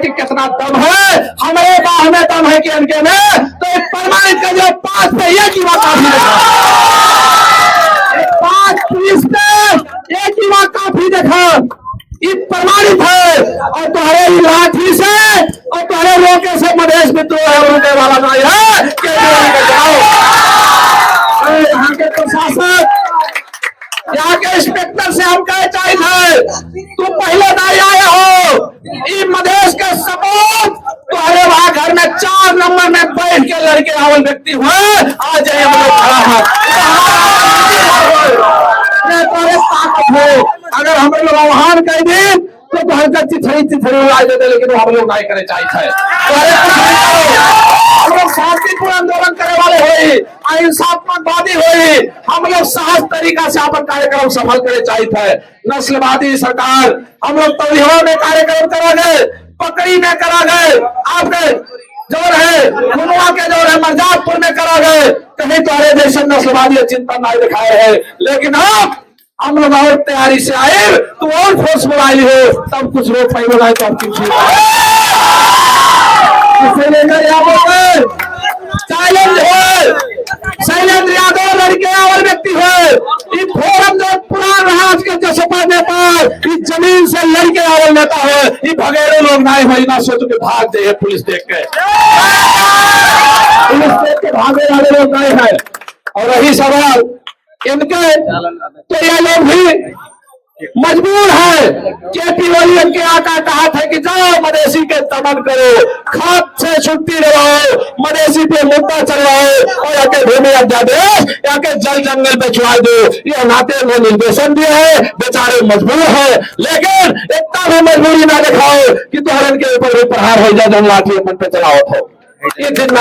कि कितना दम है, हमारे बाह में दम है कि इनके में, तो प्रमाणित कर दिया। 5 पे एक युवा काफी देखा, 5 पुलिस ने एक युवा काफी देखा, ये प्रमाणित है। और तुम्हारे लाठी से और तुम्हारे रोके से मधेश मित्रों है, रोके वाला नहीं है कि यहाँ के प्रशासक, यहाँ के इंस्पेक्टर से हम कहे चाहिए तू पहले नहीं आए हो, ये मधेश के सबूत तुम्हारे वहां घर में 4 नंबर में बैठ के लड़के आवल व्यक्ति हुए, आज हम लोग खड़ा है। अगर हम लोग आह्वान कर दी तो हल्का चिथड़ी उड़ा देते, लेकिन हम लोग नहीं करे चाहिए। हम लोग शांतिपूर्ण आंदोलन करे वाले हुई, अहिंसात्मकवादी हुई, हम लोग सहज तरीका से अपन कार्यक्रम सफल करे चाहिए। नस्लवादी सरकार हम लोग तौहीदों में कार्यक्रम करा गए, पकड़ी में करा गए, आपके जो है खुनवा के जो है मर्जापुर में करा गए, कहीं तुम्हारे जैसे नस्लवादी चिंतन नहीं दिखाए है। लेकिन हम लोग और तैयारी से आए, तुम और फोर्स बुलाई हो, तब कुछ रोक पाई बुलाए तो हम चैलेंज हो, शैलेंद्र यादव लड़के और व्यक्ति हो, फोरम जो पुरान राज के जसपा नेपाल इस जमीन से लड़के और नेता है, ये भगेड़े लोग नहीं हो, ना सोच के भाग दे पुलिस देख के, पुलिस देख के भागे वाले लोग नहीं है। और रही सवाल इनके, तो ये लोग भी मजबूर है। केपी ओली इनके आका कहा था कि जाओ मधेसी के दमन करो, खाद से छुट्टी लगाओ, मधेसी पे मुद्दा चलाओ और आके भूमि अध्यादेश आके जल जंगल पे छुड़ा दो। ये नाते में निर्देशन दिया है, बेचारे मजबूर है, लेकिन इतना भी मजबूरी ना दिखाओ कि तुहरन के ऊपर भी प्रहार हो जाए, जब लाठी मन पे चलाओ तो ये दिन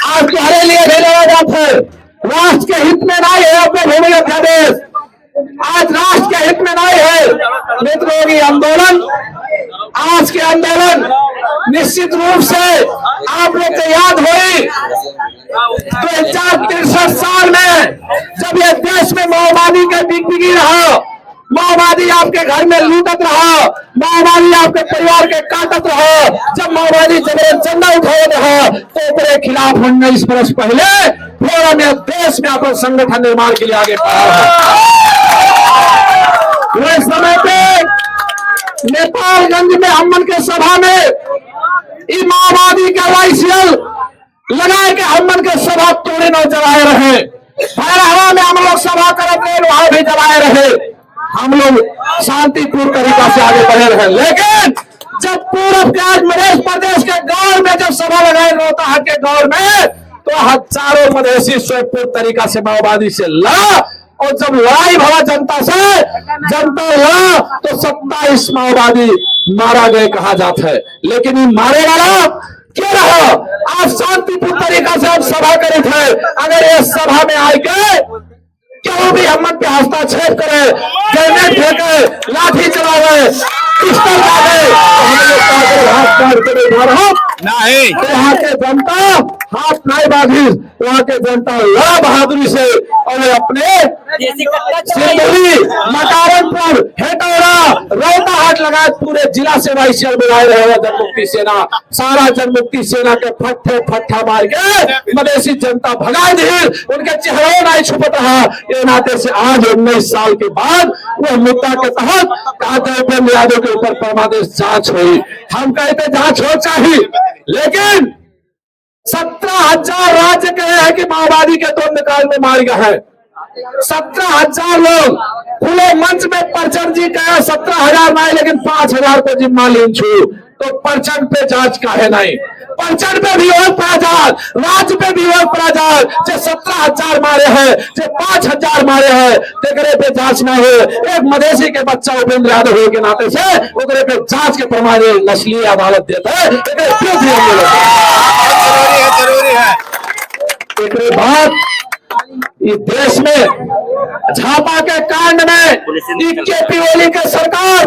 आज तुम्हारे लिए भेजा जाता है। राष्ट्र के हित में नहीं है अपने भूमि अध्यादेश, आज राष्ट्र के हित में नहीं है। मित्रों की आंदोलन, आज के आंदोलन निश्चित रूप से आप लोग को याद हुई 2063 साल में जब ये देश में माओवादी का बिगबिगी रहा, माओवादी आपके घर में लूटत रहा, माओवादी आपके परिवार के काटत रहा, जब माओवादी जब झंडा उठाए रहा, तो उसके खिलाफ 19 वर्ष पहले पूरा देश में अपना संगठन निर्माण के लिए आगे बढ़ा। उस समय पे नेपालगंज में हमन के सभा में माओवादी का लाइसेंस लगा के हमन के सभा तोड़े न जलाए रहे, हवा में हम लोग सभा करते रहे, वहां भी जलाए रहे, हम लोग शांतिपूर्ण तरीका से आगे बढ़े रहे। लेकिन जब पूर्व के आज मध्य प्रदेश के गांव में जब सभा लगाए रोहतास के गांव में, तो हजारों मधेसी स्वयंपूर्ण तरीका से माओवादी से लड़ा, और जब लड़ाई भरा जनता से, जनता लड़ा तो 27 माओवादी मारा गए कहा जाता है। लेकिन ये मारे वाला क्यों रहा? आज शांतिपूर्ण तरीका से हम सभा करे थे, अगर ये सभा में आए के क्यों भी हमन पे हस्ताक्षेप करे, ग्रेनेड फेंके, लाठी चलावे, पिस्टल मारे, हाथ मार के नहीं, वहाँ के जनता हाथ नहीं बांधी, वहाँ के जनता लड़ा बहादुरी से, और अपने सिंदूरी, मकारनपुर, हेटौड़ा, रोहतास लगाए पूरे जिला से वाइसियल बनाए रहे जनमुक्ति सेना, सारा जनमुक्ति सेना के फट्टे फट्टा मार के मधेसी जनता भगा दी, उनके चेहरे नहीं छुपत रहा। ये नाते से आज 19 साल के बाद वो मुद्दा के तहत यादव के ऊपर परमादेश जांच हुई। हम कहते जांच हो चाहिए, लेकिन 17,000 राज्य कहे हैं कि माओवादी के दो निकाल में मार गया है। 17,000 लोग खुले मंच में परचम जी कहे 17,000 नहीं, लेकिन 5,000 को जिम्मा लीन छू, तो परचम पे जांच काहे नहीं? परचम पे भी और प्राजात, राज्य पे भी और प्राजात, जो 17,000 मारे हैं, जो 5,000 मारे हैं, तेरे पे जांच ना हो। एक मधेसी के बच्चा उपेंद्र यादव के नाते से उनके पे जांच के प्रमाण नस्लीय अदालत देता है। जरूरी है। एक बात इस देश में झापा के कांड में केपी ओली के सरकार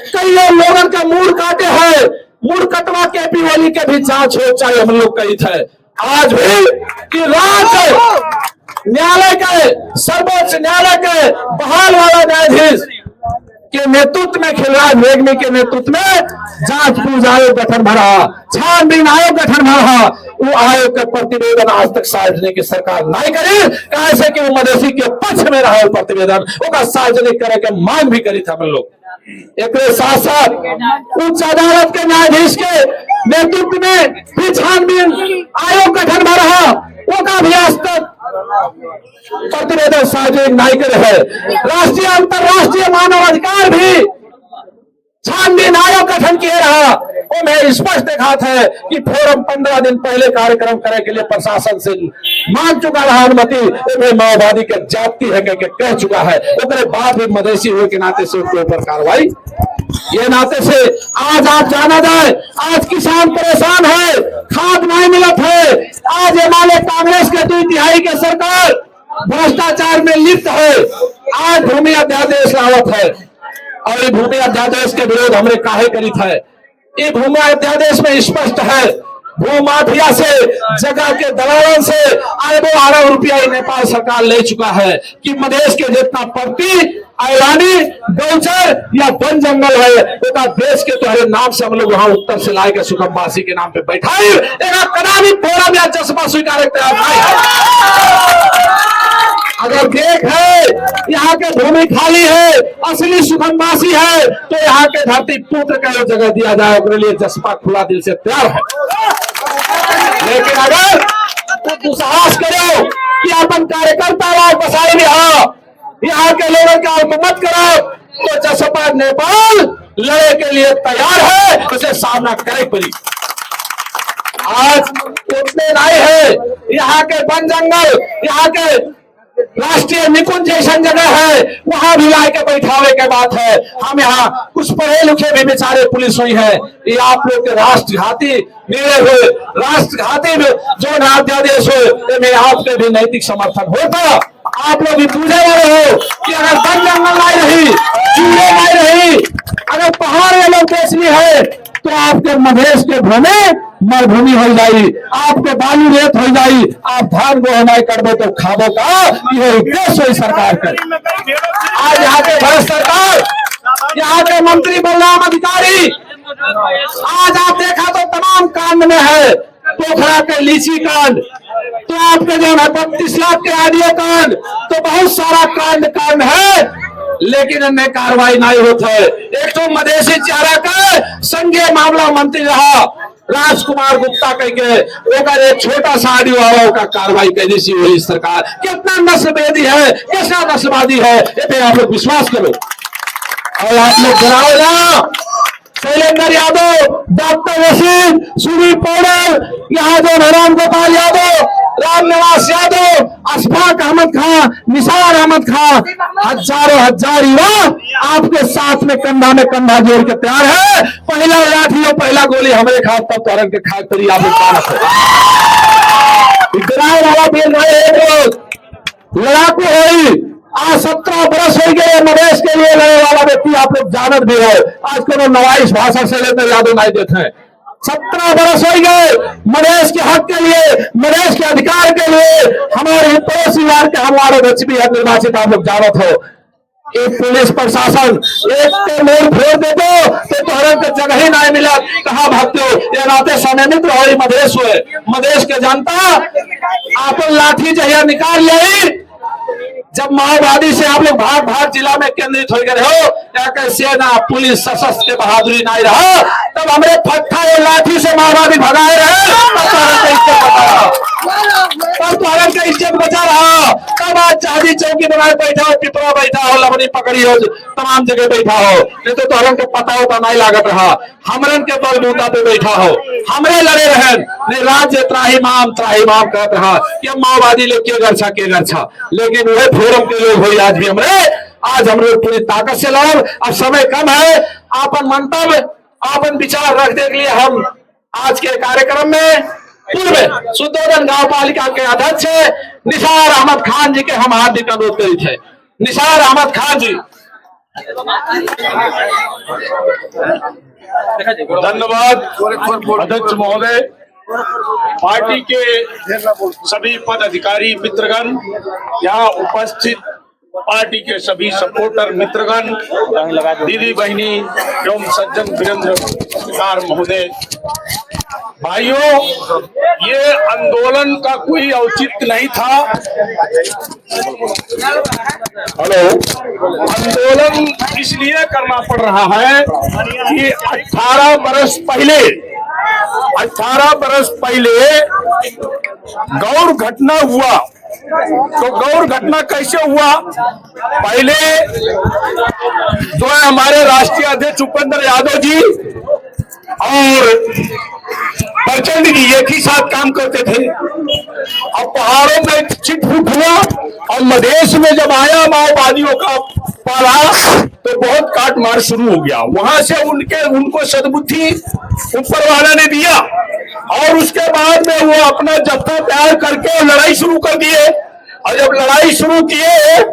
कई लोगों का मूड काटे हैं, मूड कटवा केपी ओली के भी जांच हो चाहिए, हम लोग कही थे। आज भी कि राज्य न्यायालय के, सर्वोच्च न्यायालय के बहाल वाला न्यायाधीश के नेतृत्व में, खिलराज रेग्मी के नेतृत्व में जांच पूछ आयोग गठन भरा, छानबीन आयोग गठन भरा। वो आयोग का प्रतिवेदन आज तक सार्वजनिक की सरकार नहीं करी, कैसे कि वो मधेसी के पक्ष में रहा प्रतिवेदन ओका सार्वजनिक करे के मांग भी करी था हम लोग। एक साथ साथ उच्च अदालत के न्यायाधीश के नेतृत्व में भी छानबीन आयोग गठन भरा, वो का भी आज तक प्रतिवेदन सार्वजनिक नहीं करे है। राष्ट्रीय अंतरराष्ट्रीय मानव अधिकार भी छानबीन आयोग गठन किए रहा, वो मैं स्पष्ट देखा था कि फोरम 15 दिन पहले कार्यक्रम करे के लिए प्रशासन से मांग चुका रहा अनुमति, में माओवादी के जाति है कह चुका है। उसके बाद भी मधेसी हुए के नाते से उनके ऊपर कार्रवाई, ये नाते से आज आप जाना जाए, आज किसान परेशान है, खाद नहीं मिलत है। आज हमारे कांग्रेस के 2/3 के सरकार भ्रष्टाचार में लिप्त है। आज भूमि अध्यादेश लावत है और ये भूमि अध्यादेश के विरोध हमने काहे करी था। ये भूमि अध्यादेश में स्पष्ट है, भूमाफिया से, जगह के दलालों से अरबों रुपया नेपाल सरकार ले चुका है कि मधेश के जितना प्रति ऐलानी गौचर या वन जंगल है वो देश के तुम्हारे नाम से हम लोग वहां उत्तर से लाए के सुखमवासी के नाम पे बैठाए, कदापि फोरम या जज्बा स्वीकार तैयार नहीं। अगर देख है यहाँ के भूमि खाली है, असली सुखमवासी है, तो यहाँ के धरती पुत्र का जो जगह दिया जाए उसके लिए जसपा खुला दिल से तैयार है। लेकिन अगर तो दुस्साहस करो कि अपन कार्यकर्ता लोग बसाई यहाँ के लोगों का मत करो, तो जसपा नेपाल लड़े के लिए तैयार है, उसे सामना करे पड़ी। आज उतने नहीं है, यहाँ के वन जंगल, यहाँ के राष्ट्रीय निकुंज जैसा जगह है, वहां भी ला के बैठावे के बात है। हम यहाँ कुछ पढ़े लिखे भी बेचारे पुलिस हुई है, ये आप लोग के राष्ट्रघाती मिले हुए राष्ट्रघाती जो अध्यादेश हो, में आपके भी नैतिक समर्थन होता। आप लोग भी पूछे वाले हो कि अगर वन जंगल लाई रही, चूहे लाई रही, अगर पहाड़ ये लोग बेचनी है, तो आपके मधेश के भूमि मरुभूमि हो जाई, आपके बालू रेत हो जाई, आप धान गोहनाई करबो तो खाबो का, यह उद्देश्य हुई सरकार का। आज यहाँ के भारत सरकार, यहाँ के मंत्री बलराम अधिकारी, आज आप देखा तो तमाम कांड में है, पोखरा के लीची कांड, तो आपके जो है 32 लाख के आडियो कांड, तो बहुत सारा कांड है, लेकिन इनमें कार्रवाई नहीं होता है। एक तो मधेसी चारा का संज्ञेय मामला मंत्री रहा राजकुमार गुप्ता कह के, एक छोटा सा आडियो आवा का कार्रवाई कैदी सी हुई सरकार। कितना नस्लभेदी है, कैसा नस्लवादी है, ये पे आप लोग विश्वास करो। और आप लोग गिराओ ना, शैलेंद्र यादव, डॉक्टर रशीद, सुनील पौडेल, यहाँ जो राम गोपाल यादव, रामनिवास यादव, अशफाक अहमद खान, निसार अहमद खान, हजार युवा आपके साथ में कंधा जोड़ के तैयार है। पहला लाठी और पहला गोली हमारे खास तब तोरण के खास तरी आप वाला बेल रहे लड़ाकू है। आज 17 बरस हो गए मधेश के लिए लड़ने वाला व्यक्ति आप लोग जानत भी है। आज को नवाइश भाषा से लेकर यादव नहीं देते हैं। 17 बरस हो गए मधेश के हक के लिए, मधेश के अधिकार के लिए। हमारे पड़ोसी वार के हमारे अध्यक्ष भी निर्वाचित आप लोग जानत हो। एक पुलिस प्रशासन एक तो मोड़ फोड़ दे दो तो तोहरे के जगह ही नहीं मिला, कहा भागते हो। ये नाते समित्र हो मधेश हुए, मधेश के जनता आप लाठी जहिया निकाल ले। जब माओवादी से आप लोग भाग जिला में केंद्रित हो गए हो, क्या सेना पुलिस सशस्त्र के बहादुरी नहीं रहा, तब हमारे फट्टा और लाठी से माओवादी भगाए रहे, तब तुहरन का इज्जत बचा रहा। तब आज चांदी चौकी बनाए बैठा हो, पिपरा बैठा हो, लवनी पकड़ी हो, तमाम जगह बैठा हो, नहीं तो तुहरन के पता होता नहीं लागत रहा। हमरन के बलबूता पे बैठा हो, हमरे लड़े रहे नहीं, राज्य त्राहिमाम कहते रहा कि माओवादी लोग के गर्छा, लेकिन वह फोरम के लोग हो आज भी आज हम लोग पूरी ताकत से लड़। अब समय कम है, आपन मंतव्य आपन विचार रखने के लिए हम आज के कार्यक्रम में पूर्व सुदोधन गांव पालिका के अध्यक्ष निसार अहमद खान जी के हम हार्दिक अनुरोध करी थे। निसार अहमद खान जी। धन्यवाद अध्यक्ष महोदय, पार्टी के सभी पदाधिकारी मित्रगण, यहाँ उपस्थित पार्टी के सभी सपोर्टर मित्रगण, दीदी बहनी एवं सज्जन वीरेंद्र पत्रकार महोदय, भाइयों, ये आंदोलन का कोई औचित्य नहीं था। हेलो, आंदोलन इसलिए करना पड़ रहा है कि 18 बरस पहले गौर घटना हुआ। तो गौर घटना कैसे हुआ? पहले जो है हमारे राष्ट्रीय अध्यक्ष उपेंद्र यादव जी और प्रचंड जी एक ही साथ काम करते थे। अब पहाड़ों में छिटफुट हुआ और मधेश में जब आया माओवादियों का पाला तो बहुत काट मार शुरू हो गया। वहां से उनको सद्बुद्धि ऊपर वाला ने दिया और उसके बाद में वो अपना जत्था तैयार करके लड़ाई शुरू कर दिए। और जब लड़ाई शुरू किए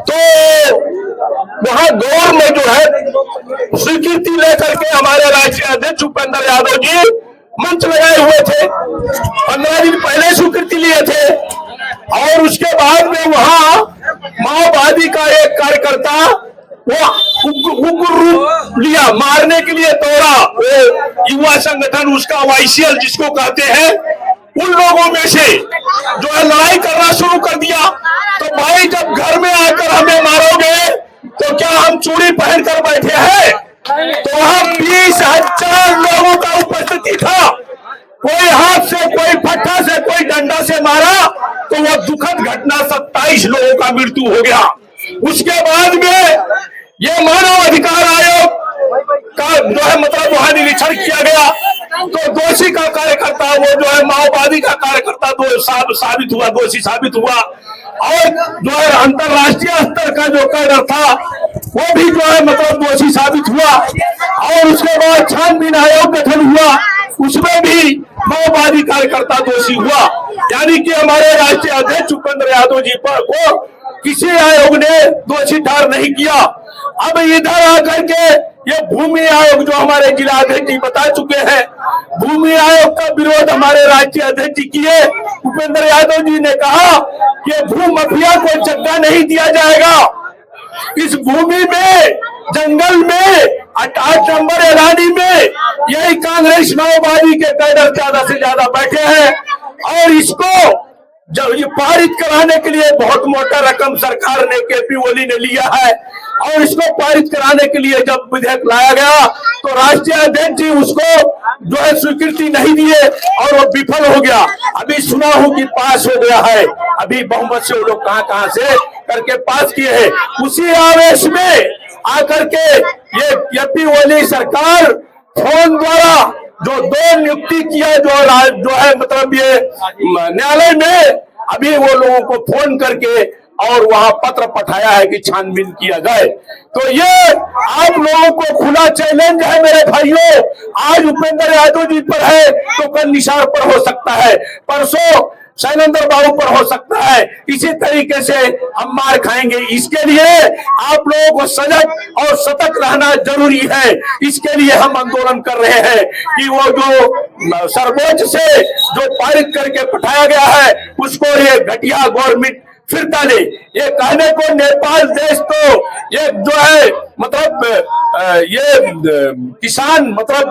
तो वहां गौर में जो है स्वीकृति लेकर के हमारे राष्ट्रीय अध्यक्ष उपेंद्र यादव जी मंच लगाए हुए थे। 15 दिन पहले स्वीकृति लिए थे और उसके बाद में वहां माओवादी का एक कार्यकर्ता वो उग्र रूप लिया, मारने के लिए दौड़ा। वो युवा संगठन उसका वाईसीएल जिसको कहते हैं, उन लोगों में से जो है लड़ाई करना शुरू कर दिया। तो भाई जब घर में आकर हमें मारोगे तो क्या हम चूड़ी पहनकर बैठे हैं? तो वहां 20,000 लोगों का उपस्थिति था। कोई हाथ से, कोई फट्टा से, कोई डंडा से मारा तो वह दुखद घटना 27 लोगों का मृत्यु हो गया। उसके बाद में ये मानव अधिकार आयोग का जो है मतलब वहां निरीक्षण किया गया तो दोषी का कार्यकर्ता, वो जो है माओवादी का कार्यकर्ता साबित हुआ, दोषी साबित हुआ। और जो है अंतरराष्ट्रीय स्तर का जो कैडर था वो भी जो है मतलब दोषी साबित हुआ। और उसके बाद छानबीन आयोग गठन हुआ, उसमें भी माओवादी कार्यकर्ता दोषी हुआ। यानी कि हमारे राष्ट्रीय अध्यक्ष उपेंद्र यादव जी को किसी आयोग ने दोषी ठहर नहीं किया। अब इधर आकर के ये भूमि आयोग जो हमारे जिला अध्यक्ष जी बता चुके हैं, भूमि आयोग का विरोध हमारे राष्ट्रीय अध्यक्ष जी किए। उपेंद्र यादव जी ने कहा कि भू माफिया को चक्का नहीं दिया जाएगा। इस भूमि में, जंगल में, 8 नंबर एलानी में यही कांग्रेस माओवादी के कैडर ज्यादा से ज्यादा बैठे हैं। और इसको जब ये पारित कराने के लिए बहुत मोटा रकम सरकार ने, केपी ओली ने लिया है। और इसको पारित कराने के लिए जब विधेयक लाया गया तो राष्ट्रीय अध्यक्ष जी उसको जो है स्वीकृति नहीं दिए और वो विफल हो गया। अभी सुना हूं कि पास हो गया है, अभी बहुमत से वो लोग कहां से करके पास किए हैं। उसी आवेश में आकर के ये केपी ओली सरकार फोन द्वारा जो 2 नियुक्ति किया, जो है मतलब ये न्यायालय में अभी वो लोगों को फोन करके और वहां पत्र पठाया है कि छानबीन किया जाए। तो ये आप लोगों को खुला चैलेंज है मेरे भाइयों। आज उपेंद्र यादव जी पर है तो कल निशार पर हो सकता है, परसों शैलेंद्र बाबू पर हो सकता है। इसी तरीके से हम मार खाएंगे। इसके लिए आप लोगों को सजग और सतर्क रहना जरूरी है। इसके लिए हम आंदोलन कर रहे हैं कि वो जो सर्वोच्च से जो पारित करके पठाया गया है उसको ये घटिया गवर्नमेंट फिर डाले। ये कहने को नेपाल देश तो ये जो है मतलब ये किसान मतलब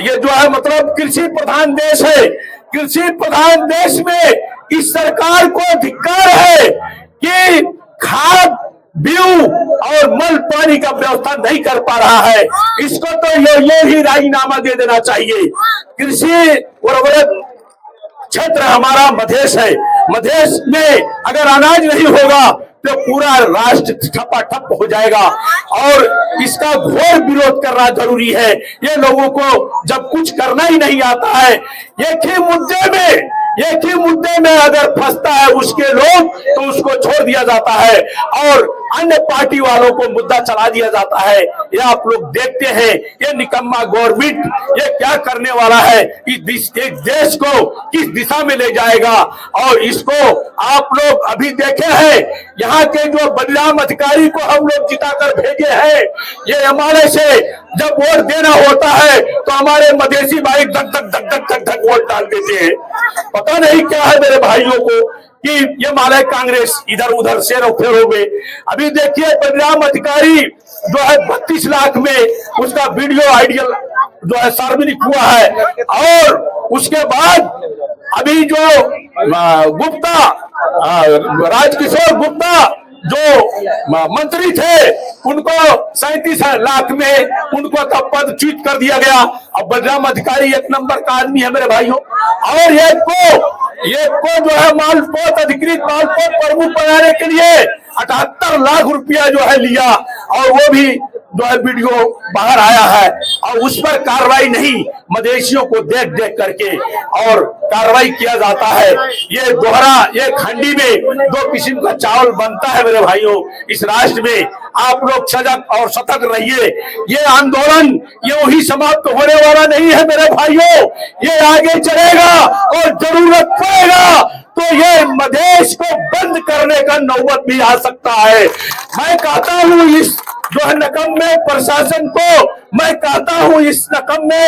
ये जो है मतलब कृषि प्रधान देश है। कृषि प्रधान देश में इस सरकार को धिक्कार है कि खाद, बीज और मल पानी का व्यवस्था नहीं कर पा रहा है। इसको तो ये ही राजीनामा दे देना चाहिए। कृषि उर्वरक क्षेत्र हमारा मधेश है। मधेश में अगर अनाज नहीं होगा तो पूरा राष्ट्र ठप्पाठप हो जाएगा और इसका घोर विरोध करना जरूरी है। ये लोगों को जब कुछ करना ही नहीं आता है, एक ही मुद्दे में अगर फंसता है उसके लोग तो उसको छोड़ दिया जाता है और अन्य पार्टी वालों को मुद्दा चला दिया जाता है। ये आप लोग देखते हैं ये निकम्मा गवर्नमेंट ये क्या करने वाला है, इस देश को किस दिशा में ले जाएगा। और इसको आप लोग अभी देखे हैं, यहाँ के जो बदनाम अधिकारी को हम लोग जिताकर भेजे हैं, ये हमारे से जब वोट देना होता है तो हमारे मधेसी भाई धक धक धक धक धक धक वोट डाल देते हैं। पता नहीं क्या है मेरे भाइयों को, कि ये माले कांग्रेस इधर उधर से फेर हो गए। अभी देखिए बलराम अधिकारी जो है 32 लाख में उसका वीडियो आइडियल जो है सार्वजनिक हुआ है। और उसके बाद अभी जो गुप्ता राजकिशोर गुप्ता जो मंत्री थे उनको 37 लाख में उनको तब पदच्युत कर दिया गया। अब बलराम अधिकारी 1 नंबर का आदमी है मेरे भाइयों। और एक को जो है मालपोत अधिकृत मालपोत प्रमुख बनाने के लिए 78 लाख रुपया जो है लिया, और वो भी जो है वीडियो बाहर आया है। और उस पर कार्रवाई नहीं, मदेशियों को देख देख करके और कार्रवाई किया जाता है। ये दोहरा, ये खंडी में 2 किस्म का चावल बनता है मेरे भाइयों। इस राष्ट्र में आप लोग सजग और सतर्क रहिए। ये आंदोलन ये वही समाप्त होने वाला नहीं है मेरे भाइयों, ये आगे चलेगा और जरूरत पड़ेगा तो ये मधेश को बंद करने का नौबत भी आ सकता है। मैं कहता हूं इस जो है निकम्मे प्रशासन को, मैं कहता हूं इस निकम्मे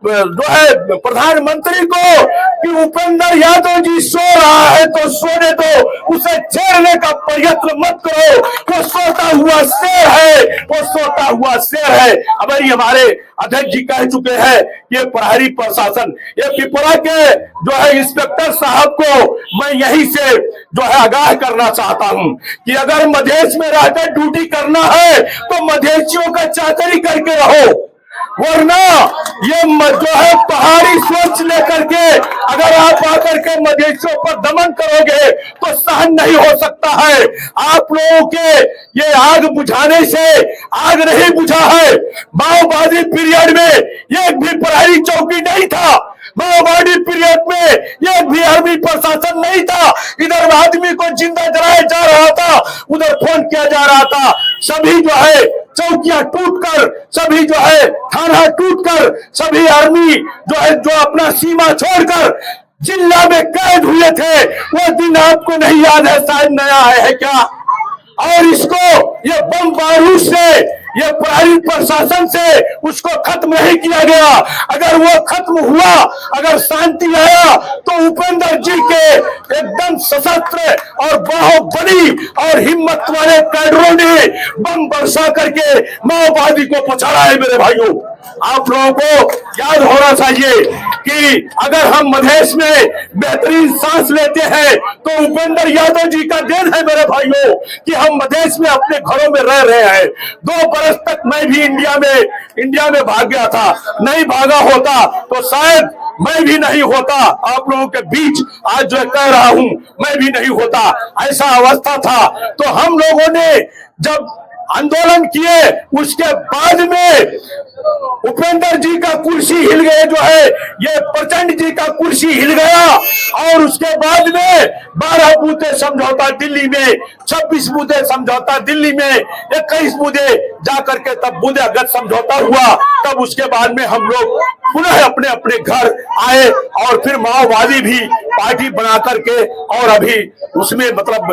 जो है प्रधानमंत्री को कि उपेंद्र यादव जी सो रहा है तो सोने दो, उसे छेड़ने का प्रयत्न मत करो। वो सोता हुआ शेर है, वो सोता हुआ शेर है। अब हमारे अध्यक्ष जी कह चुके हैं ये प्रहरी प्रशासन, ये पिपरा के जो है इंस्पेक्टर साहब को मैं यहीं से जो है आगाह करना चाहता हूं कि अगर मधेश में रहकर ड्यूटी करना है तो मधेशियों का चाकरी करके रहो, वरना ये जो है पहाड़ी सोच लेकर के अगर आप आकर के मधेशियों पर दमन करोगे तो सहन नहीं हो सकता है। आप लोगों के ये आग बुझाने से आग नहीं बुझा है। माओवादी पीरियड में एक भी प्रहरी चौकी नहीं था, माओवादी पीरियड में एक भी आर्मी प्रशासन नहीं था। इधर आदमी को जिंदा जलाया जा रहा था, उधर फोन किया जा रहा था। सभी जो है चौकियां टूटकर, सभी जो है थाना टूटकर, सभी आर्मी जो है जो अपना सीमा छोड़कर जिला में कैद हुए थे। वो दिन आपको नहीं याद है, शायद नया है क्या? और इसको ये बम बारूद से, ये प्रहरी प्रशासन से उसको खत्म नहीं किया गया। अगर वो खत्म हुआ, अगर शांति आया तो उपेंद्र जी के एकदम सशस्त्र और बाहुबली और हिम्मत वाले कैडरों ने बम बरसा करके माओवादी को पछाड़ा है मेरे भाइयों। आप लोगों को याद होना चाहिए कि अगर हम मधेश में बेहतरीन सांस लेते हैं तो उपेंद्र यादव जी का देन है मेरे भाइयों कि हम मधेश में अपने घरों में रह रहे हैं। 2 बरस तक मैं भी इंडिया में भाग गया था, नहीं भागा होता तो शायद मैं भी नहीं होता, आप लोगों के बीच आज जो कह रहा हूं मैं भी नहीं होता। ऐसा अवस्था था। तो हम लोगों ने जब आंदोलन किए उसके बाद में उपेंद्र जी का कुर्सी हिल गए, जो है ये प्रचंड जी का कुर्सी हिल गया। और उसके बाद में 12 बूथे समझौता दिल्ली में, 26 बूथे समझौता दिल्ली में, 21 बूथे जाकर के तब बूंदेगत समझौता हुआ। तब उसके बाद में हम लोग पुनः अपने अपने घर आए और फिर माओवादी भी पार्टी बना करके और अभी उसमें मतलब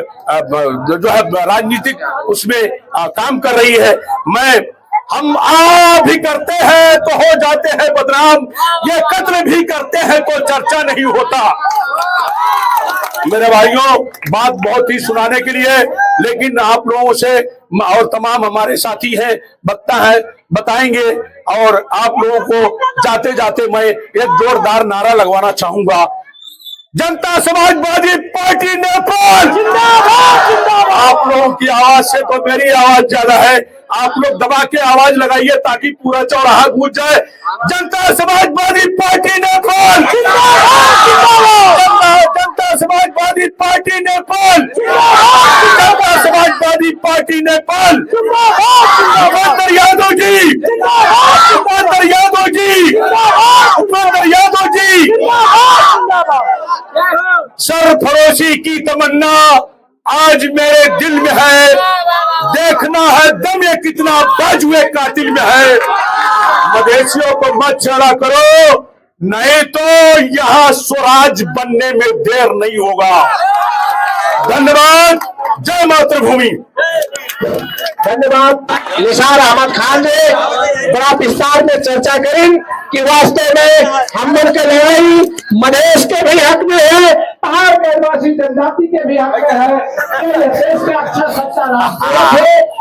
जो है राजनीतिक उसमें काम कर रही है। हम भी करते हैं तो हो जाते हैं बदनाम, ये कत्ल भी करते हैं तो चर्चा नहीं होता। मेरे भाइयों, बात बहुत ही सुनाने के लिए, लेकिन आप लोगों से और तमाम हमारे साथी हैं वक्ता है बताएंगे। और आप लोगों को जाते जाते मैं एक जोरदार नारा लगवाना चाहूंगा, जनता समाजवादी पार्टी नेपाल जिंदाबाद जिंदाबाद। आप लोगों की आवाज से तो मेरी आवाज ज्यादा है, आप लोग दबा के आवाज लगाइए ताकि पूरा चौराहा गूंज जाए। जनता समाजवादी पार्टी नेपाल जिंदाबाद जिंदाबाद। जनता समाजवादी पार्टी नेपाल जिंदाबाद। जनता समाजवादी पार्टी नेपाल जिंदाबाद। उपेंद्र यादव जी जिंदाबाद। उपेंद्र यादव जी जिंदाबाद। उपेंद्र यादव जी जिंदाबाद। सरफरोशी की तमन्ना आज मेरे दिल में है, देखना है दम ये कितना बाजुए कातिल में है। मधेशियों को मत छेड़ा करो, नहीं तो यहां स्वराज बनने में देर नहीं होगा। धन्यवाद। जय मातृभूमि। धन्यवाद। निसार अहमद खान ने बड़ा विस्तार में चर्चा करी कि वास्तव में हम लोग की लड़ाई मधेश के भी हक में है, पहाड़ के आदिवासी जनजाति के भी हक में है। देश का अच्छा सच्चा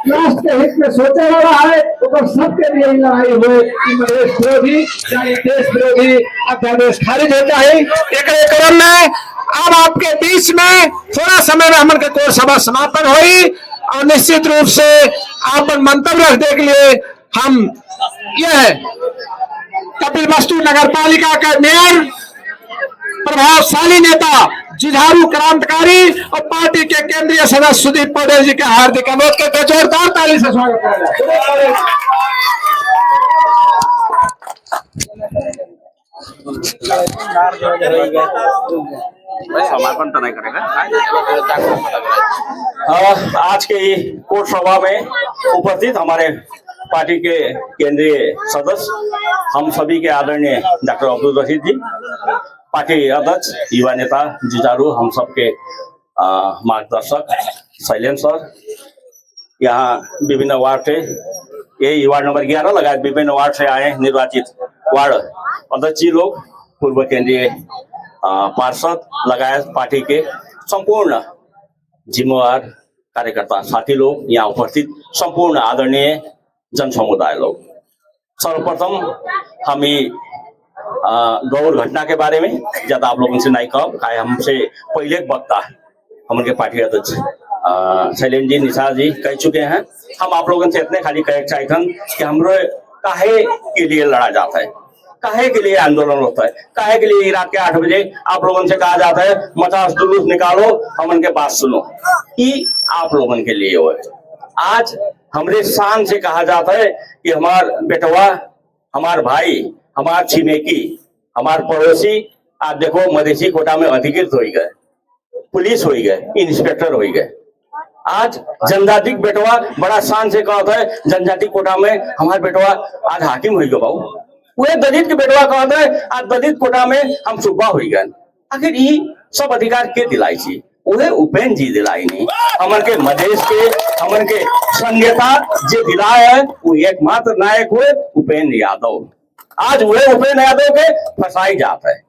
राष्ट्र के हित में सोचा जा रहा है, तो सबके लिए लड़ाई हुए कि मधेश विरोधी यानी देश विरोधी अध्यादेश खारिज हो जाए। एक क्रम में अब आपके बीच में थोड़ा समय में हमन के कोर सभा समापन हुई और निश्चित रूप से आप मंतव्य रखने के लिए हम यह कपिलवस्तु नगर पालिका के मेयर प्रभावशाली नेता जुझारू क्रांतिकारी और पार्टी के केंद्रीय सदस्य सुदीप पौडेल जी का हार्दिक अनुरोध करते हैं, जोरदार ताली से स्वागत करें। समापन तो नहीं करेगा। आज के कोर्ट सभा में उपस्थित हमारे पार्टी के केंद्रीय सदस्य, हम सभी के आदरणीय डॉक्टर अब्दुल रशीद जी, पार्टी अध्यक्ष युवा नेता जुझारू, हम सबके मार्गदर्शक शैलेंद्र सर, यहाँ विभिन्न वार्ड से, यही वार्ड नंबर 11 लगायत विभिन्न वार्ड से आए निर्वाचित वार्ड अध्यक्ष जी लोग, पूर्व केंद्रीय पार्षद लगायत पार्टी के संपूर्ण जिम्मेवार कार्यकर्ता साथी लोग, यहाँ उपस्थित संपूर्ण आदरणीय जन समुदाय लोग, सर्वप्रथम हम ये गौर घटना के बारे में ज्यादा आप लोगों से नहीं कहा, हमसे पहले वक्ता हमारे पार्टी अध्यक्ष शैलेंद्र जी, निसार जी कह चुके हैं। हम आप लोगों से इतने खाली कह चाहते कि हमरो काहे के लिए लड़ा जाता है, काहे के लिए आंदोलन होता है, काहे के लिए रात के 8 बजे आप लोगों से कहा जाता है मचास जुलूस निकालो, हम उनके बात सुनो, कि आप लोगों के लिए हो। आज हमरे शान से कहा जाता है कि हमार बेटवा, हमार भाई, हमार छिमेकी, हमार पड़ोसी, आज देखो मधेसी कोटा में अधिकृत हो गए, पुलिस हो गए, इंस्पेक्टर हो गए। आज जनजाति बेटवा बड़ा शान से कहता है जनजाति कोटा में हमारे बेटवा आज हाकिम हो गए, बाबू वे दलित के बेटवा कहता है आज दलित कोटा में हम सूबा हो गए। आखिर ये सब अधिकार के दिलाई थी? उन्हें उपेंद्र जी दिलाई नहीं, हमन के मधेश के, हमन के संघीयता जो दिलाए है वो एकमात्र नायक हुए उपेंद्र यादव। आज वे उपेंद्र यादव के फंसाई जाता है।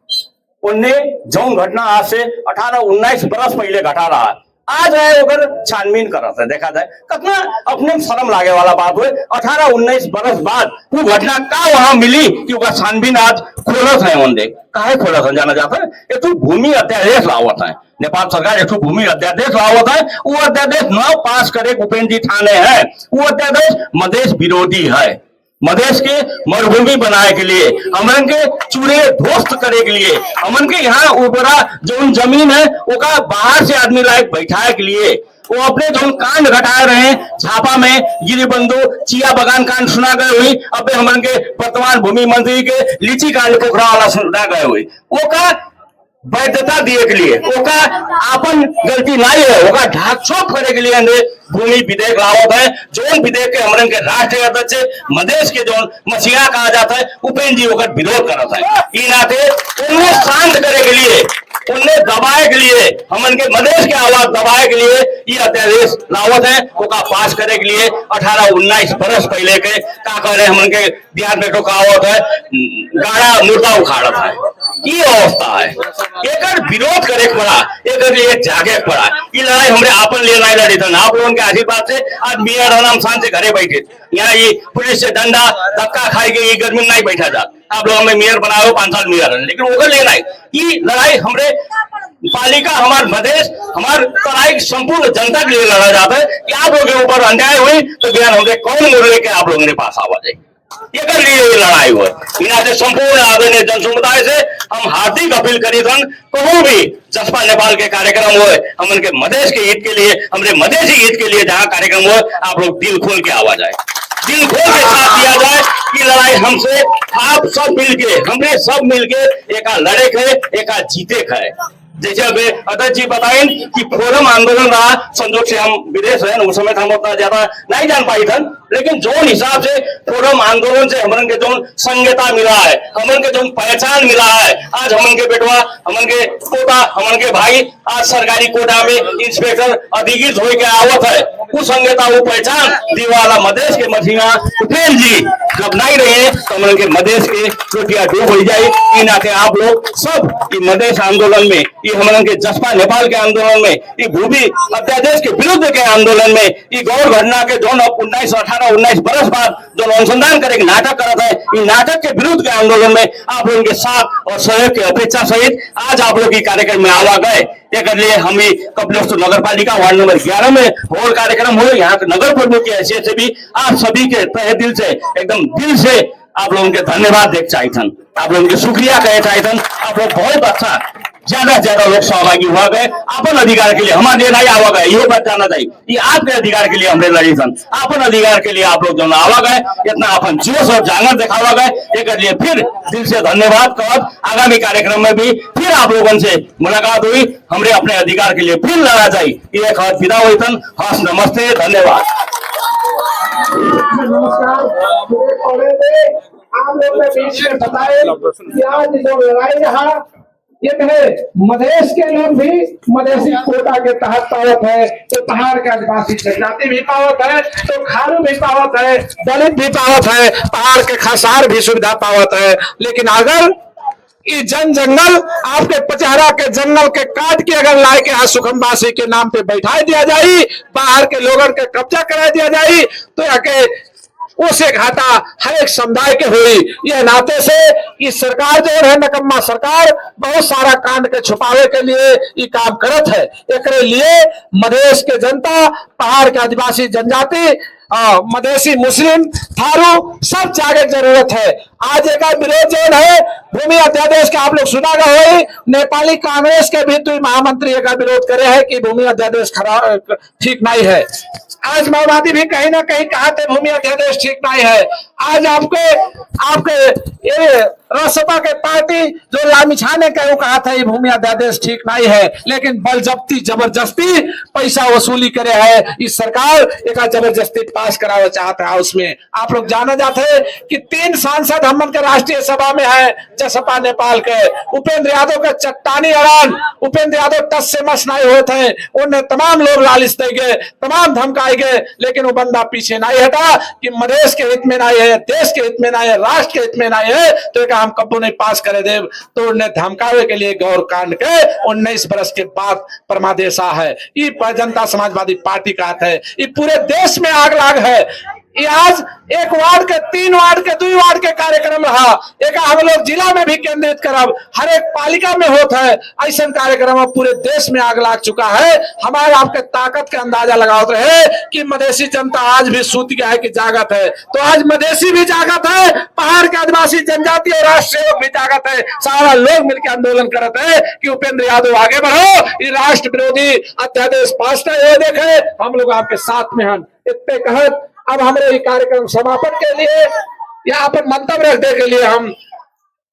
उन्हें जो घटना आज से 18-19 बरस पहले घटा रहा है, आज है अगर छानबीन करते है, देखा जाए कितना अपने शर्म लागे वाला बात हुए। 18-19 बरस बाद वो घटना का वहां मिली कि वो छानबीन आज खोलत है, उन्हें काहे खोलत है जाना जाता है। एक तो भूमि अध्यादेश लावत है, नेपाल सरकार एक भूमि अध्यादेश लावत है, वो अध्यादेश न पास करे उपेंद्र जी ठाने है, वो अध्यादेश मधेश विरोधी है। मधेश के मरुभूमि बनाए के लिए, हमन के चूरे ध्वस्त करे के लिए, हमन के यहाँ ऊपरा जो जमीन है वो बाहर से आदमी लायक बैठाए के लिए, वो अपने जो कांड घटाए रहे झापा में गिरिबंधु चिया बगान कांड सुना गए हुई, अब हमन के वर्तमान भूमि मंत्री के लीची कांड पोखरा वाला सुना गए हुई, वो का वैधता दिए के लिए, ओका आपन गलती नहीं है, ओका ढाक छोप करे के लिए भूमि विधेयक लावत है। जो विधेयक के हमरन के राष्ट्रीय अध्यक्ष मधेश के जो मसीहा कहा जाता है उपेंद्र जी ओकर विरोध करता है। इन नाते उन्हें शांत करे के लिए, उन्हें दबाए के लिए, हमन के मधेश के आवाज दबाए के लिए ये अध्यादेश लावत है, ओका पास करे के लिए 18-19 बरस पहले के का करे हमन के बिहार में कहावत है गाड़ा मुर्दा उखाड़त है। ये अवस्था है, एक विरोध करे पड़ा, एक लिए जागे पड़ा। ये लड़ाई हमरे आपन लिए नहीं लड़ी था, आप लोगों के आशीर्वाद से आज मियाँ राम शान से घरे बैठे, यहाँ ये पुलिस से डंडा धक्का खाई के ये गर्मी नहीं बैठा जा। आप लोग हमें मेयर बनाओ 5 साल मेयर, लेकिन वो लेना है। ये लड़ाई हमरे पालिका, हमारे मधेश, हमारे तराई संपूर्ण जनता के लिए लड़ा जाता है कि आप लोगों के ऊपर अन्याय हुई तो बयान होंगे कौन मुड़ लेके आप लोगों के पास आवा जाए, ये कर लिए लड़ाई हुई। इना से संपूर्ण आदरणीय जन समुदाय से हम हार्दिक अपील करी थन, कहूँ भी जसपा नेपाल के कार्यक्रम हुए, हम उनके मधेश के हित के लिए, हमारे मधेशी हित के लिए जहाँ कार्यक्रम हुए, आप लोग दिल खोल के आवा जाए, दिल खोल के साथ दिया जाए कि लड़ाई हमसे आप सब मिलके, हमने सब मिलके एका लड़े है, एका जीते है। जैसे अभी अध्यक्ष जी बताए कि फोरम आंदोलन रहा, संजोग से हम विदेश हैं, उस समय हम उतना ज्यादा नहीं जान पाई था, लेकिन जो हिसाब से फोरम आंदोलन से हमन के जो संहिता मिला है, हमन के जो पहचान मिला है, आज हमन के बेटवा, हमन के कोटा, हमन के भाई आज सरकारी कोटा में इंस्पेक्टर अधिकृत हो के आवत है, उस संहिता वो पहचान दीवाला मधेश के मठिया उपेंद्र जी जब नहीं रहे तो हमन के मधेश के रोटियां डूब हो जाए। इन आके आप लोग सब मधेश आंदोलन में, ये हमन के जसपा नेपाल के आंदोलन में, ये भूमि अध्यादेश के विरुद्ध के आंदोलन में, ये गौर घटना के जो 19 बरस बाद जो अनुसंधान करे नाटक करत है, ये नाटक के विरुद्ध के आंदोलन में आप लोगों के साथ और सहयोग की अपेक्षा सहित आज आप लोग कार्यक्रम में आवा गए। एक लिए हम कपिलवस्तु नगर पालिका वार्ड नंबर 11 में होल कार्यक्रम हो, यहाँ के नगर प्रमुख की हैसियत से भी आप सभी के तहे दिल से, एकदम दिल से आप लोगों के धन्यवाद देख चाहिए थन, आप लोगों के शुक्रिया कहे चाहिए थन। आप लोग बहुत अच्छा, ज्यादा से ज्यादा लोग सहभागी हुआ गए, अपन अधिकार के लिए हमारे नहीं आवा गए, ये बात जानना चाहिए, ये आपके अधिकार के लिए हमने लड़ी थन, अपन अधिकार के लिए आप लोग जो आवा गए, इतना अपन जोश और जांगर दिखावा गए, एक लिए फिर दिल से धन्यवाद कर। आगामी कार्यक्रम में भी फिर आप लोगों से मुलाकात हुई, हमने अपने अधिकार के लिए फिर लड़ा जाए, ये खबर फिदा हुई थन। हंस नमस्ते, धन्यवाद। आप लोग ने बीच में बताए कि आज जो लड़ाई रहा एक है, मधेश के लोग भी मधेसी कोटा के तहत पावत है, तो पहाड़ के आदिवासी जनजाति भी पावत है, तो खारू भी पावत है, दलित भी पावत है, पहाड़ के खसार भी सुविधा पावत है। लेकिन अगर ये जंगल आपके पचहरा के जंगल के काट के अगर लाए के आज सुखमवासी के नाम पे बैठा दिया जाए, बाहर के लोगों के कब्जा करा दिया जाए, तो आके उसे घाटा हर एक समुदाय के हुई। यह नाते से ये सरकार जो है नकम्मा सरकार बहुत सारा कांड के छुपावे के लिए ये काम करत है। एक लिए मधेश के जनता, पहाड़ के आदिवासी जनजाति, मधेसी मुस्लिम, थारू सब जागे जरूरत है। आज एक विरोध जो है भूमि अध्यादेश का आप लोग सुना गए हो, नेपाली कांग्रेस के भी तो महामंत्री एक विरोध करे है कि भूमि अध्यादेश खराब ठीक नहीं है। आज माओवादी भी कहीं ना कहीं कहा थे भूमि अध्यादेश ठीक नहीं है। आज आपके ये रासपा के पार्टी जो लामिछा ने कहा था ये भूमि अध्यादेश ठीक नहीं है, लेकिन बल जबरदस्ती पैसा वसूली करे है इस सरकार, एक जबरदस्ती पास कराना चाहता है। उसमें आप लोग जाना जाते हैं कि 3 सांसद हम के राष्ट्रीय सभा में है, जसपा नेपाल के उपेंद्र यादव का चट्टानी ऐलान, उपेंद्र यादव टस से मस नहीं होते हैं, उन्हें तमाम लोग लालिश दे गए, तमाम धमकाए गए, लेकिन वो बंदा पीछे नहीं हटा कि मधेश के हित में नहीं है, देश के हित में नहीं है, राष्ट्र के हित में नहीं है, तो हम कब्बू नहीं पास करे देव। तो उन्हें धमकावे के लिए गौर कांड के 19 बरस के बाद परमादेशा है। ये जनता समाजवादी पार्टी का है, ये पूरे देश में आग लाग है। ये आज 1 वार्ड के 3 वार्ड के 2 वार्ड के कार्यक्रम रहा, एक हम लोग जिला में भी केंद्रित करब, हर एक पालिका में होता है ऐसा कार्यक्रम, पूरे देश में आग लाग चुका है। हमारे आपके ताकत के अंदाजा लगाते रहे कि मधेसी जनता आज भी सूत गया है कि जागत है, तो आज मधेसी भी जागत है, पहाड़ के आदिवासी जनजाति और राष्ट्र सेवक भी जागत है, सारा लोग मिलकर आंदोलन करते हैं कि उपेंद्र यादव आगे बढ़ो, ये राष्ट्र विरोधी अध्यादेश पास नहीं देखे, हम लोग आपके साथ में हैं। इतने कहत अब हमारे कार्यक्रम समापन के लिए यहाँ पर मंतव्य रखने के लिए हम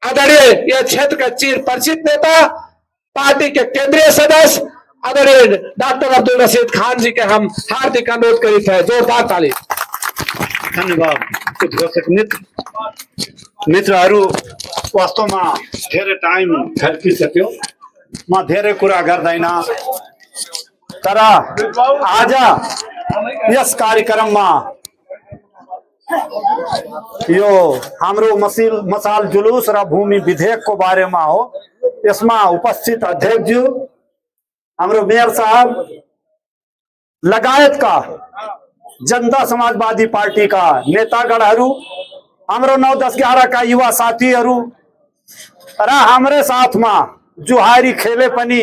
आदरणीय यह क्षेत्र का चिर परिचित नेता, पार्टी के केंद्रीय सदस्य आदरणीय डॉक्टर अब्दुल रशीद खान जी के हम हार्दिक अनुरोध करित है। जोरदार ताली। धन्यवाद। मित्रहरू, वास्तवमा धेरै टाइम झल्किसक्यो, म धेरै कुरा गर्दैन, तर आज यस कार्यक्रममा यो हाम्रो मसाल जुलूस र भूमि विधेयकको बारेमा हो। यसमा उपस्थित अध्यक्षज्यू, हाम्रो मेयर साहब लगायतका जनता समाजवादी पार्टीका नेतागणहरू, हाम्रो 9, 10, 11 का युवा साथीहरू र हाम्रै साथमा जुहारी खेले पनि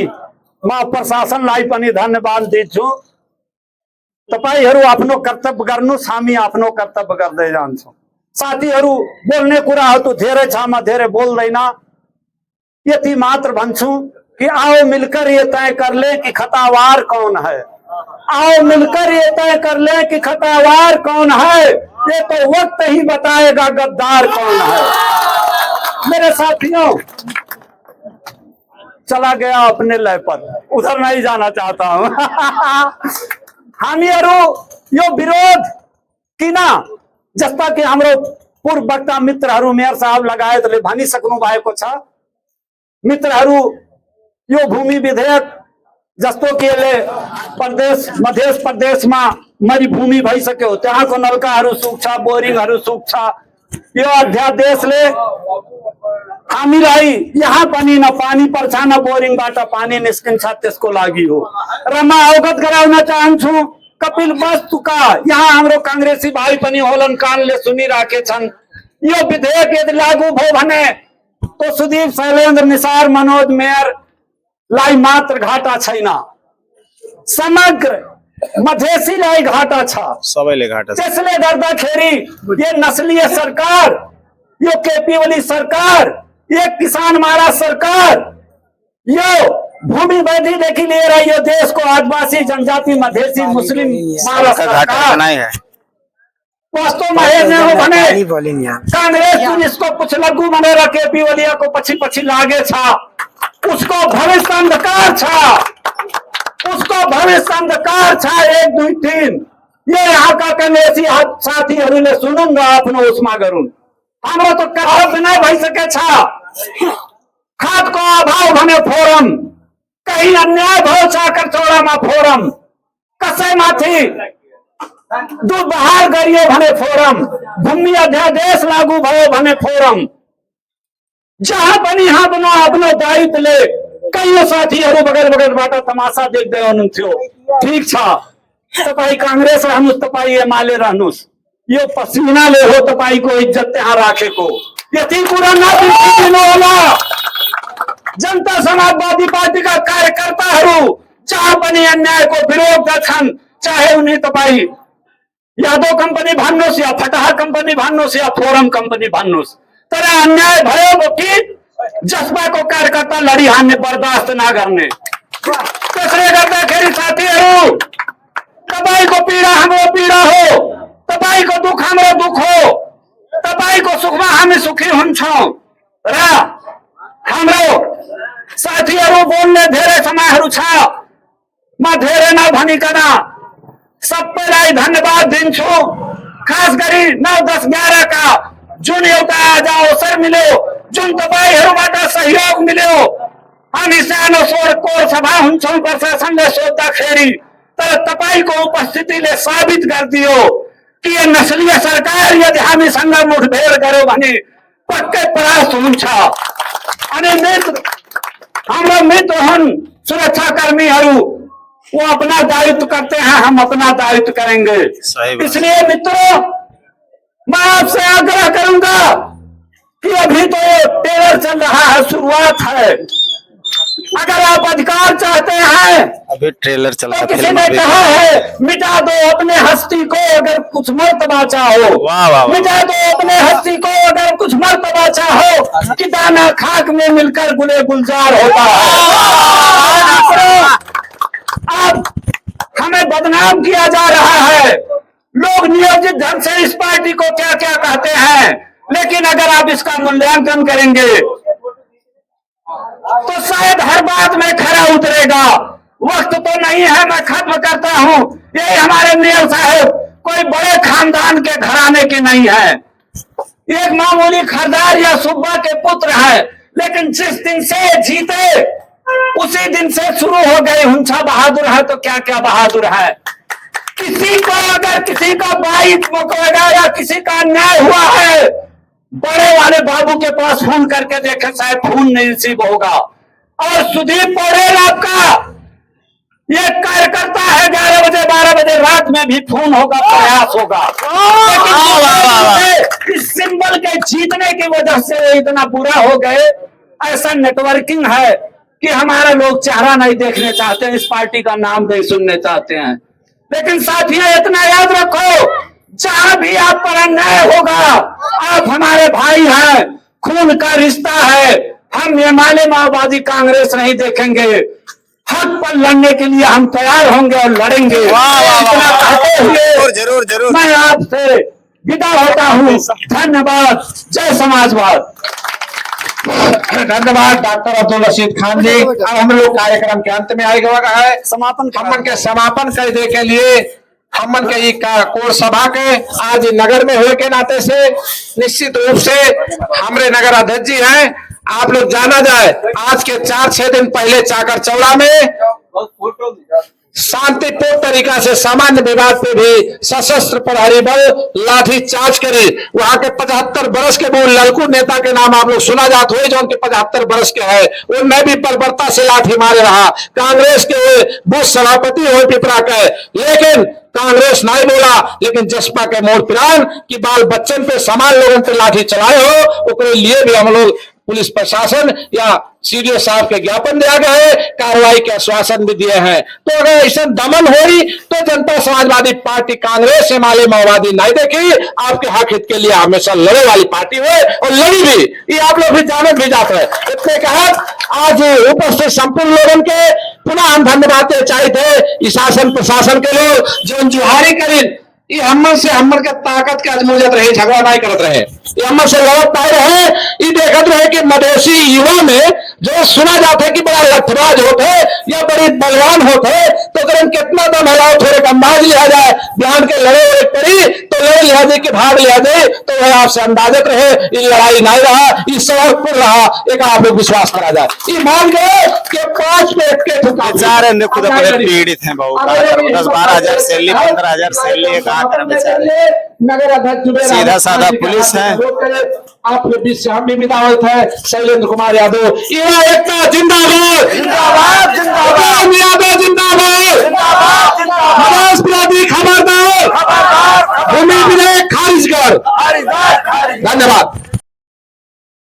म प्रशासनलाई पनि धन्यवाद दिन्छु। तपाईहरु आफ्नो कर्तव्य गर्नुस्, हामी आफ्नो कर्तव्य गर्दै जान्छौं। साथीहरु, बोल्ने कुराहरु त धेरै छ, म धेरै बोल्दैन, यति मात्र भन्छु कि आओ मिलकर ये तय कर ले कि खतावार कौन है, आओ मिलकर ये तय कर ले कि खतावार कौन है, ये तो वक्त ही बताएगा गद्दार कौन है। मेरे साथियों, चला गया अपने लय पर, उधर नहीं जाना चाहता हूँ। हामीहरू यो विरोध किन, जस्ता कि हाम्रो पूर्व वक्ता मित्रहरू मेयर साहब लगायतले भनिसक्नु भएको छ। मित्रहरू यो भूमि विधेयक जस्तो कि यसले प्रदेश मध्य प्रदेशमा मरुभूमि भइसक्यो, त्यहाँको नलकाहरू सुक्छ, बोरिङहरू सुक्छ। यो अध्यादेशले हामीलाई यहाँ पनि न पानी पर्छ न बोरिङबाट पानी निस्किन्छ, त्यसको लागि हो। र म अवगत गराउन चाहन्छु कपिल वस्तुका यहाँ हाम्रो कांग्रेसी भाइ पनि होलन, कानले सुनिराखेछन्। यो विधेयक यदि लागू भयो भने तो सुदीप, शैलेन्द्र, निसार, मनोज मेयरलाई मात्र घाटा छैन, समग्र मधेसीलाई घाटा छ, सबैले घाटा छ। त्यसले गर्दाखेरि यो नस्लीय सरकार, यो केपी ओली सरकार, ये किसान मारा सरकार, यो भूमि वैधीदेखि लिएर यो देशको आदिवासी जनजाति मधेसी मुस्लिम मारा सरकार वास्तवमा हेर्ने हो भने कांग्रेस जुन यसको पुछलग्गु भनेर केपी ओलीको पछि पछि लागेछ, उसको भविष्य अन्धकार छ, उसको भविष्य अन्धकार छ। 1, 2, 3 ये यहाँका कांग्रेसी साथीहरूले सुनुन् र आफ्नो उसमा गरून्। हाम्रो त कर्तव्य नै भइसकेछ। खादको अभाव भने फोरम, कहीं अन्याय भयो चाकरचौडामा फोरम, कसैमाथि दुर्व्यवहार गरियो भने फोरम, भूमि अध्यादेश लागू भयो भने फोरम, जहाँ पनि आफ्नो दायित्वले कयौं साथीहरू बगैर बगैरबाट तमासा देख्दै हुनुहुन्थ्यो। ठीक छ, तपाईँ कांग्रेस रहनुहोस्, तपाईँ एमाले रहनुहोस्, यो पसिनाले हो तपाईको इज्जत त्यहाँ राखेको। यति कुरा नबिर्सिनु होला। जनता समाजवादी पार्टीका कार्यकर्ताहरू जहाँ पनि अन्यायको विरोध गर्छन्, चाहे उनी तपाईँ यादव कंपनी भन्नुहोस् या फटाहा कंपनी भन्नुहोस् या फोरम कंपनी भन्नुहोस्, तर अन्याय भयो कि जसपाको कार्यकर्ता लडिहान्ने, बर्दाश्त नगर्ने। त्यसले गर्दाखेरि साथीहरू, तपाईको पीडा हाम्रो पीडा हो, तपाईको दुख हाम्रो दुख हो, तपाईको सुखमा हामी सुखी हुन्छौं। र हाम्रो साथीहरू बोल्ने धेरै समयहरू छ, म धेरै नभनिकन सबैलाई धन्यवाद दिन्छु। खास गरी 9, 10, 11 का जुन एउटा आज अवसर मिल्यो, जुन तपाईहरूबाट सहयोग मिल्यो। हामी सानो कोर सभा हुन्छौं प्रशासनले सोद्धाखेरि, तर तपाईको उपस्थितिले साबित गरिदियो कि यो नस्लीय सरकार यदि हामीसँग मुठभेड गर्यो भने पक्कै परास्त हुन्छ। अनि हाम्रो मित्र हुन् सुरक्षाकर्मीहरू, वो अपना दायित्व करते हैं, हम अपना दायित्व करेंगे। इसलिए मित्रों, मैं आपसे आग्रह करूंगा कि अभी तो टेलर चल रहा है, शुरुआत है। अगर आप अधिकार चाहते हैं, अभी ट्रेलर चल रहा है, तो किसी ने कहा है मिटा दो अपने हस्ती को अगर कुछ मर्तबा चाहो, मिटा दो अपने हस्ती को अगर कुछ मर्तबा चाहो, कि दाना खाक में मिलकर गुले गुलजार होता है। अब हमें बदनाम किया जा रहा है, लोग नियोजित ढंग से इस पार्टी को क्या क्या कहते हैं, लेकिन अगर आप इसका मूल्यांकन करेंगे तो शायद हर बात में खरा उतरेगा। वक्त तो नहीं है, मैं खत्म करता हूं। ये हमारे मेयर साहब कोई बड़े खानदान के घराने के नहीं है, एक मामूली खरदार या सुब्बा के पुत्र है, लेकिन जिस दिन से जीते उसी दिन से शुरू हो गए। हुंछा बहादुर है तो क्या क्या बहादुर है। किसी को अगर किसी का बाइक पकड़ेगा या किसी का अन्याय हुआ है, बड़े वाले बाबू के पास फोन करके देखे, शायद फोन नहीं रिसीव होगा। और सुदीप पौडेल आपका ये कार्यकर्ता है, 11 बजे 12 बजे रात में भी फोन होगा, प्रयास होगा, लेकिन इस सिंबल के जीतने की वजह से इतना बुरा हो गए। ऐसा नेटवर्किंग है कि हमारे लोग चेहरा नहीं देखने चाहते, इस पार्टी का नाम नहीं सुनने चाहते हैं। लेकिन साथियों, इतना याद रखो, जहां भी आप पर अन्याय होगा, आप हमारे भाई हैं, खून का रिश्ता है। हम एमाले माओवादी कांग्रेस नहीं देखेंगे, हक पर लड़ने के लिए हम तैयार होंगे और लड़ेंगे। इतना कहते हुए जरूर जरूर मैं आपसे विदा होता हूँ। धन्यवाद। जय समाजवाद। धन्यवाद डॉक्टर अब्दुल रशीद खान जी। अब हम लोग कार्यक्रम के अंत में आए गए है। समापन हमन के समापन करने के लिए हमन के ई कोर सभा के आज नगर में हुए के नाते से निश्चित रूप से हमारे नगर अध्यक्ष जी हैं। आप लोग जाना जाए आज के 4-6 दिन पहले चाकर चौड़ा में शांतिपूर्ण तरीका से सामान्य विवाद पे भी सशस्त्र प्रहरी बल लाठी चार्ज करे। वहां के 75 बरस के वो लड़कू नेता के नाम आप लोग सुना जाते हुए जो उनके 75 बरस के है, उनमें भी बर्बरता से लाठी मारे रहा। कांग्रेस के बूथ सभापति हो पिपरा के, लेकिन कांग्रेस नहीं बोला, लेकिन जसपा के मोड़ पिरान की बाल बच्चन पे समान लोगों पे लाठी चलाए हो, उसके लिए भी हम लोग पुलिस प्रशासन या सीडीओ साहब के ज्ञापन दिया गया है, कार्रवाई के आश्वासन भी दिए हैं। तो अगर ऐसा दमन हुई तो जनता समाजवादी पार्टी कांग्रेस हिमालय माओवादी नहीं देखी, आपके हक हित के लिए हमेशा लड़े वाली पार्टी हुए और लड़ी भी, ये आप लोग भी जाने भी जाते हैं। इतने कहा आज उपस्थित संपूर्ण लोगों के पुनः हम धन्यवाद देना चाहते शासन प्रशासन के लोग जो जुहारी करें ये हमर से हमर के ताकत के अजमूजत रहे, झगड़ा नहीं करत रहे, ये हमर से लड़त नहीं रहे। ये देखत रहे कि मधेसी युवा में जो सुना जाता है कि बड़ा लठबाज होते या बड़ी बलवान होते, तो अगर कितना दम हलाओ थोड़े अंदाज लिया जाए, बिहान के लड़े पड़ी तो लड़े लिया जाए कि भाग लिया जाए, तो वह आपसे अंदाजत रहे ये लड़ाई नहीं रहा, ये सड़क पर रहा, एक आप लोग विश्वास करा जाए। ये मान गए कि 5 मिनट के बेचारे खुद अपने पीड़ित हैं बहुत, 10-12 हजार सैलरी, 15 हजार सैलरी, नगर अध्यक्ष सीधा साधा पुलिस है। आपके बीच से हम भी विदा होते हैं। शैलेंद्र कुमार यादव, युवा एकता जिंदाबाद, जिंदाबाद जिंदाबाद, यादव जिंदाबाद, मदरस बिरादरी खबरदार, भूमि विधेयक खारिज कर। धन्यवाद।